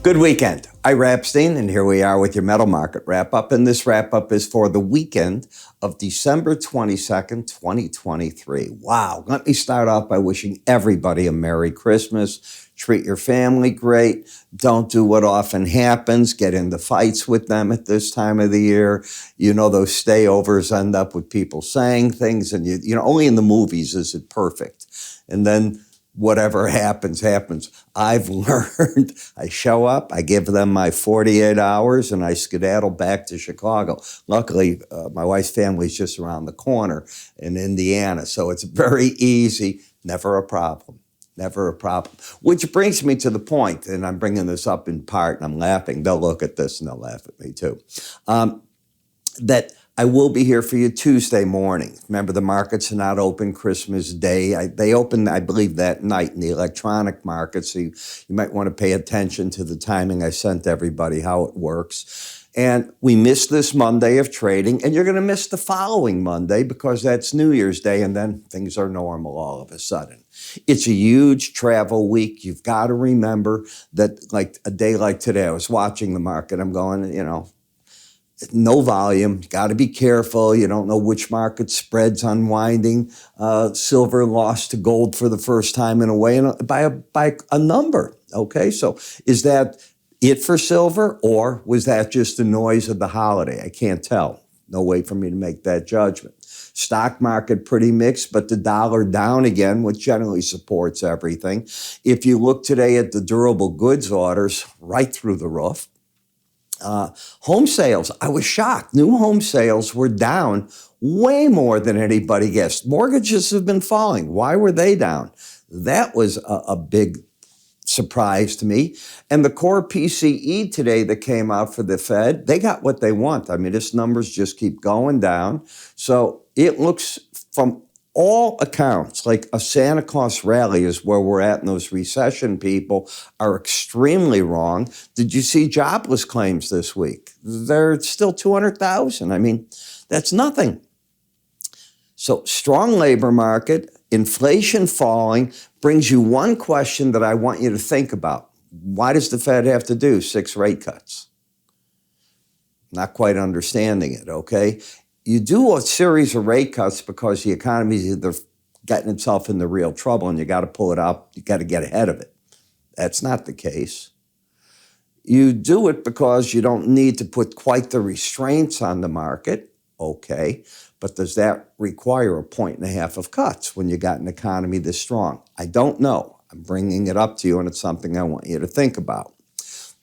Good weekend. Ira Epstein, and here we are with your metal market wrap-up. And this wrap-up is for the weekend of December 22nd, 2023. Wow. Let me start off by wishing everybody a Merry Christmas. Treat your family great. Don't do what often happens. Get into fights with them at this time of the year. You know, those stayovers end up with people saying things, and you know, only in the movies is it perfect. And then whatever happens, happens. I've learned I show up, I give them my 48 hours, and I skedaddle back to Chicago. Luckily, my wife's family is just around the corner in Indiana, so it's very easy, never a problem. Never a problem. Which brings me to the point, and I'm bringing this up in part, and I'm laughing. They'll look at this and they'll laugh at me too. That I will be here for you Tuesday morning. Remember, the markets are not open Christmas Day. They open, I believe, that night in the electronic market, so you might want to pay attention to the timing. I sent everybody how it works. And we missed this Monday of trading, and you're going to miss the following Monday because that's New Year's Day, and then things are normal all of a sudden. It's a huge travel week. You've got to remember that, like a day like today, I was watching the market. I'm going, you know, no volume. You got to be careful. You don't know which market spread's unwinding. Silver lost to gold for the first time in a way, and by a number. Okay, so is that it for silver, or was that just the noise of the holiday? I can't tell. No way for me to make that judgment. Stock market pretty mixed, but the dollar down again, which generally supports everything. If you look today at the durable goods orders, right through the roof. Home sales, I was shocked. New home sales were down way more than anybody guessed. Mortgages have been falling. Why were they down? That was a big surprise to me. And the core PCE today that came out for the Fed, they got what they want. I mean, its numbers just keep going down. So it looks, from all accounts, like a Santa Claus rally is where we're at, and those recession people are extremely wrong. Did you see jobless claims this week? They're still 200,000. I mean, that's nothing. So strong labor market, inflation falling, brings you one question that I want you to think about. Why does the Fed have to do 6 rate cuts? Not quite understanding it, okay? You do a series of rate cuts because the economy is either getting itself into real trouble and you got to pull it out, you got to get ahead of it. That's not the case. You do it because you don't need to put quite the restraints on the market, okay, but does that require 1.5 points of cuts when you got an economy this strong? I don't know. I'm bringing it up to you, and it's something I want you to think about.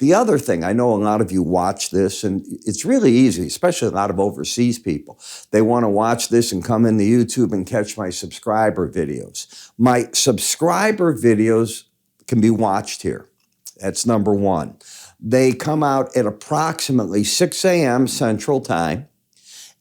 The other thing, I know a lot of you watch this, and it's really easy, especially a lot of overseas people. They want to watch this and come into YouTube and catch my subscriber videos. My subscriber videos can be watched here. That's number one. They come out at approximately 6 a.m. Central Time,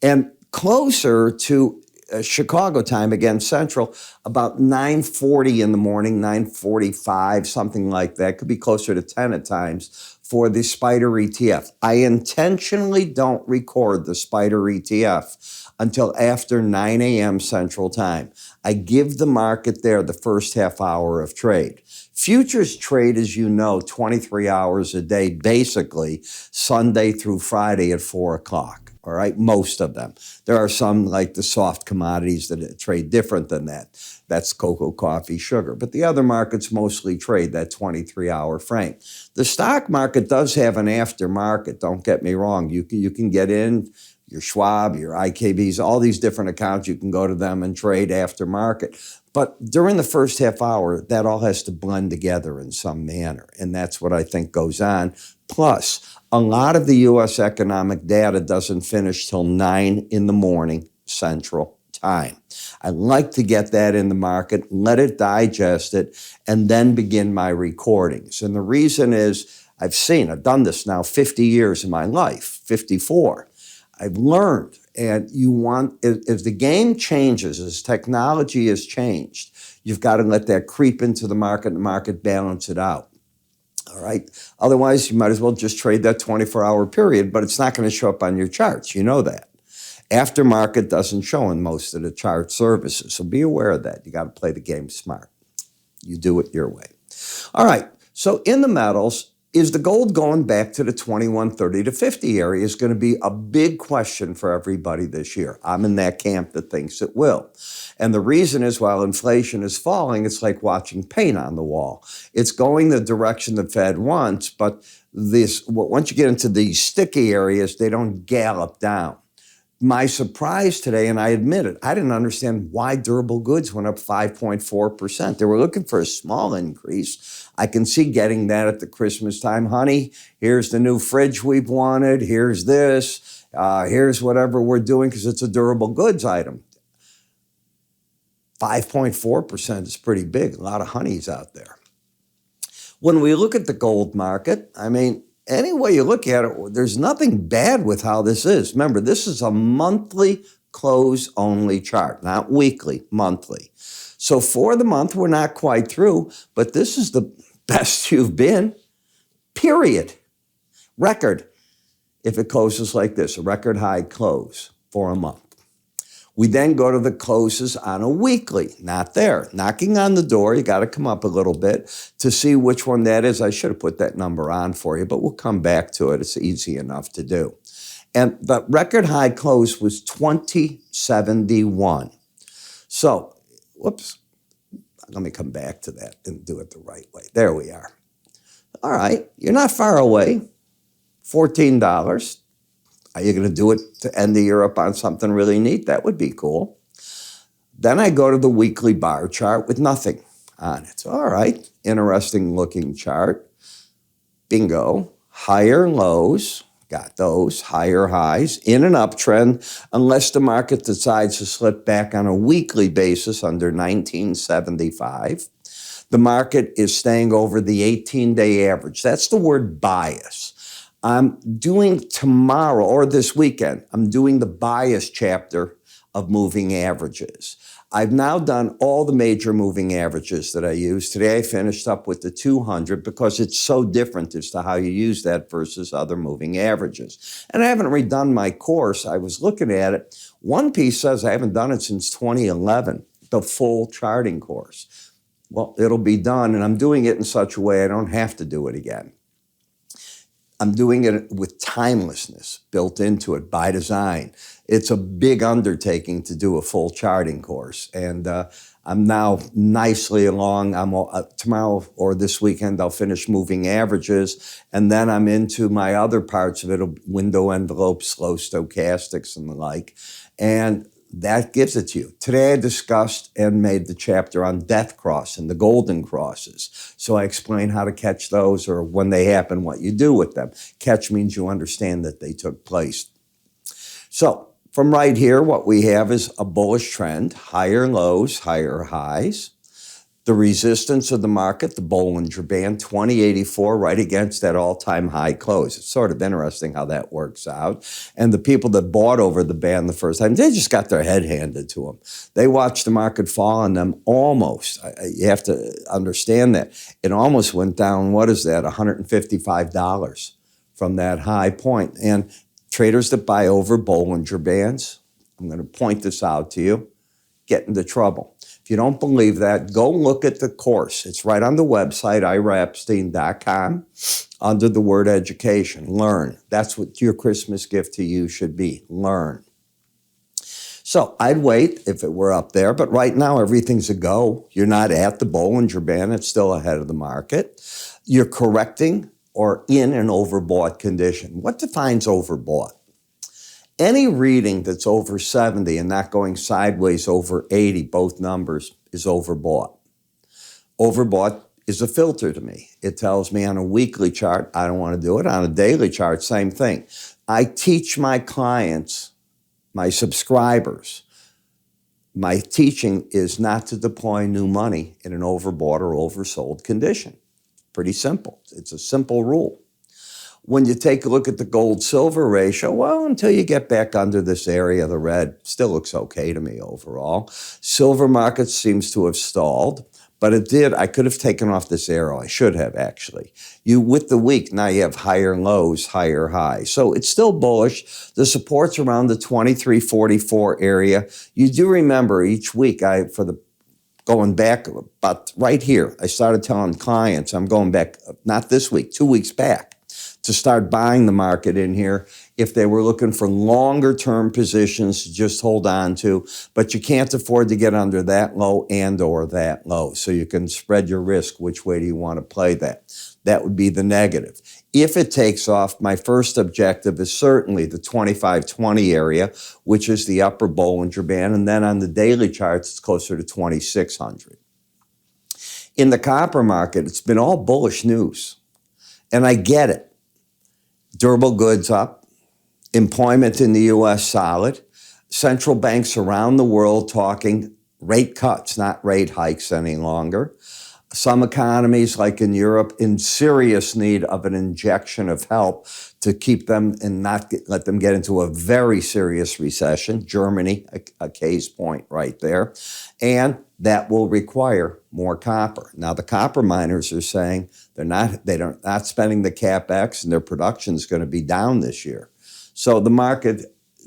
and closer to Chicago time, again, Central, about 9:40 in the morning, 9:45, something like that. Could be closer to 10 at times for the SPDR ETF. I intentionally don't record the SPDR ETF until after 9 a.m. Central Time. I give the market there the first half hour of trade. Futures trade, as you know, 23 hours a day, basically Sunday through Friday at 4 o'clock. All right, most of them. There are some, like the soft commodities, that trade different than that. That's cocoa, coffee, sugar. But the other markets mostly trade that 23-hour frame. The stock market does have an aftermarket, don't get me wrong. You can get in, your Schwab, your IKBs, all these different accounts, you can go to them and trade aftermarket. But during the first half hour, that all has to blend together in some manner. And that's what I think goes on. Plus, a lot of the U.S. economic data doesn't finish till 9 in the morning Central Time. I like to get that in the market, let it digest it, and then begin my recordings. And the reason is I've done this now 50 years of my life, 54. I've learned, and as the game changes, as technology has changed, you've got to let that creep into the market and the market balance it out. All right. Otherwise, you might as well just trade that 24-hour period, but it's not going to show up on your charts. You know that. Aftermarket doesn't show in most of the chart services, so be aware of that. You got to play the game smart. You do it your way. All right. So in the metals, Is the gold going back to the 2130 to 50 area is going to be a big question for everybody this year. I'm in that camp that thinks it will. And the reason is while inflation is falling, it's like watching paint on the wall. It's going the direction the Fed wants, but once you get into these sticky areas, they don't gallop down. My surprise today, and I admit it, I didn't understand why durable goods went up 5.4%. They were looking for a small increase. I can see getting that at the Christmas time. Honey, here's the new fridge we've wanted. Here's this. Here's whatever we're doing because it's a durable goods item. 5.4% is pretty big. A lot of honeys out there. When we look at the gold market, I mean, any way you look at it, there's nothing bad with how this is. Remember, this is a monthly close-only chart, not weekly, monthly. So for the month, we're not quite through, but this is the best you've been, period. Record, if it closes like this, a record high close for a month. We then go to the closes on a weekly, not there. Knocking on the door, you got to come up a little bit to see which one that is. I should have put that number on for you, but we'll come back to it. It's easy enough to do. And the record high close was 2071. So, whoops, let me come back to that and do it the right way. There we are. All right, you're not far away, $14. Are you going to do it to end the year up on something really neat? That would be cool. Then I go to the weekly bar chart with nothing on it. All right, interesting looking chart. Bingo. Higher lows, got those. Higher highs in an uptrend unless the market decides to slip back on a weekly basis under 1975. The market is staying over the 18-day average. That's the word bias. I'm doing tomorrow or this weekend, I'm doing the bias chapter of moving averages. I've now done all the major moving averages that I use. Today I finished up with the 200 because it's so different as to how you use that versus other moving averages. And I haven't redone my course. I was looking at it. One piece says I haven't done it since 2011, the full charting course. Well, it'll be done, and I'm doing it in such a way I don't have to do it again. I'm doing it with timelessness built into it by design. It's a big undertaking to do a full charting course. And I'm now nicely along. Tomorrow or this weekend, I'll finish moving averages. And then I'm into my other parts of it, window envelopes, slow stochastics and the like. And that gives it to you. Today I discussed and made the chapter on death cross and the golden crosses. So I explain how to catch those or when they happen, what you do with them. Catch means you understand that they took place. So from right here, what we have is a bullish trend, higher lows, higher highs. The resistance of the market, the Bollinger Band, 2084, right against that all-time high close. It's sort of interesting how that works out. And the people that bought over the band the first time, they just got their head handed to them. They watched the market fall on them almost. You have to understand that. It almost went down, what is that, $155 from that high point. And traders that buy over Bollinger Bands, I'm going to point this out to you, get into trouble. If you don't believe that, go look at the course. It's right on the website, iraepstein.com, under the word education. Learn. That's what your Christmas gift to you should be. Learn. So I'd wait if it were up there, but right now everything's a go. You're not at the Bollinger Band. It's still ahead of the market. You're correcting or in an overbought condition. What defines overbought? Any reading that's over 70 and not going sideways over 80, both numbers, is overbought. Overbought is a filter to me. It tells me on a weekly chart, I don't want to do it. On a daily chart, same thing. I teach my clients, my subscribers, my teaching is not to deploy new money in an overbought or oversold condition. Pretty simple. It's a simple rule. When you take a look at the gold-silver ratio, well, until you get back under this area, the red still looks okay to me overall. Silver market seems to have stalled, but it did. I could have taken off this arrow. I should have, actually. With the week, now you have higher lows, higher highs. So it's still bullish. The support's around the 2344 area. You do remember each week, for the going back about right here. I started telling clients, I'm going back, not this week, 2 weeks back, to start buying the market in here if they were looking for longer term positions to just hold on to, but you can't afford to get under that low and or that low. So you can spread your risk. Which way do you want to play that? That would be the negative. If it takes off, my first objective is certainly the 2520 area, which is the upper Bollinger Band. And then on the daily charts, it's closer to 2600. In the copper market, it's been all bullish news. And I get it. Durable goods up, employment in the U.S. solid, central banks around the world talking rate cuts, not rate hikes any longer. Some economies, like in Europe, in serious need of an injection of help to keep them and not let them get into a very serious recession. Germany, a case point right there. And that will require more copper. Now, the copper miners are saying they're not spending the CapEx and their production is going to be down this year. So the market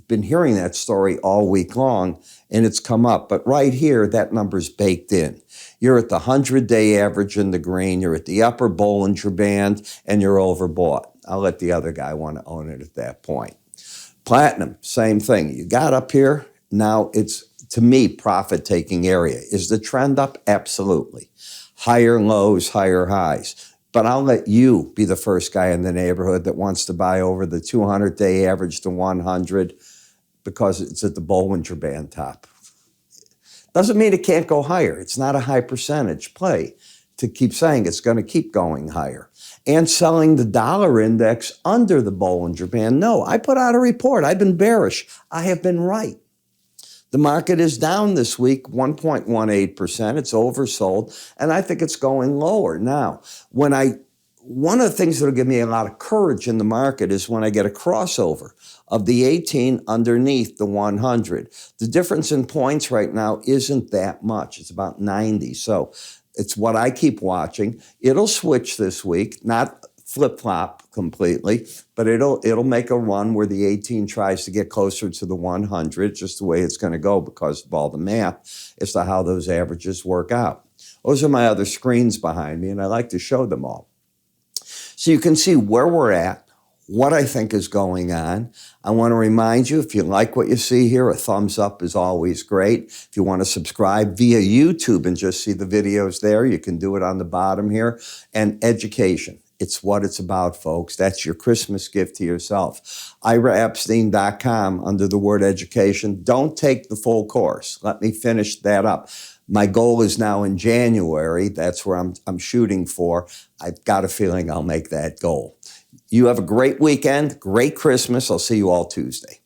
been hearing that story all week long, and it's come up. But right here, that number's baked in. You're at the 100-day average in the green, you're at the upper Bollinger Band, and you're overbought. I'll let the other guy want to own it at that point. Platinum, same thing. You got up here, now it's, to me, profit-taking area. Is the trend up? Absolutely. Higher lows, higher highs. But I'll let you be the first guy in the neighborhood that wants to buy over the 200-day average to 100 because it's at the Bollinger Band top. Doesn't mean it can't go higher. It's not a high percentage play to keep saying it's going to keep going higher. And selling the dollar index under the Bollinger Band. No, I put out a report. I've been bearish. I have been right. The market is down this week, 1.18%. It's oversold, and I think it's going lower. Now, one of the things that will give me a lot of courage in the market is when I get a crossover of the 18 underneath the 100. The difference in points right now isn't that much. It's about 90. So it's what I keep watching. It'll switch this week, not flip-flop completely, but it'll make a run where the 18 tries to get closer to the 100, just the way it's going to go because of all the math as to how those averages work out. Those are my other screens behind me, and I like to show them all. So you can see where we're at, what I think is going on. I want to remind you, if you like what you see here, a thumbs up is always great. If you want to subscribe via YouTube and just see the videos there, you can do it on the bottom here. And education. It's what it's about, folks. That's your Christmas gift to yourself. IraEpstein.com under the word education. Don't take the full course. Let me finish that up. My goal is now in January. That's where I'm shooting for. I've got a feeling I'll make that goal. You have a great weekend, great Christmas. I'll see you all Tuesday.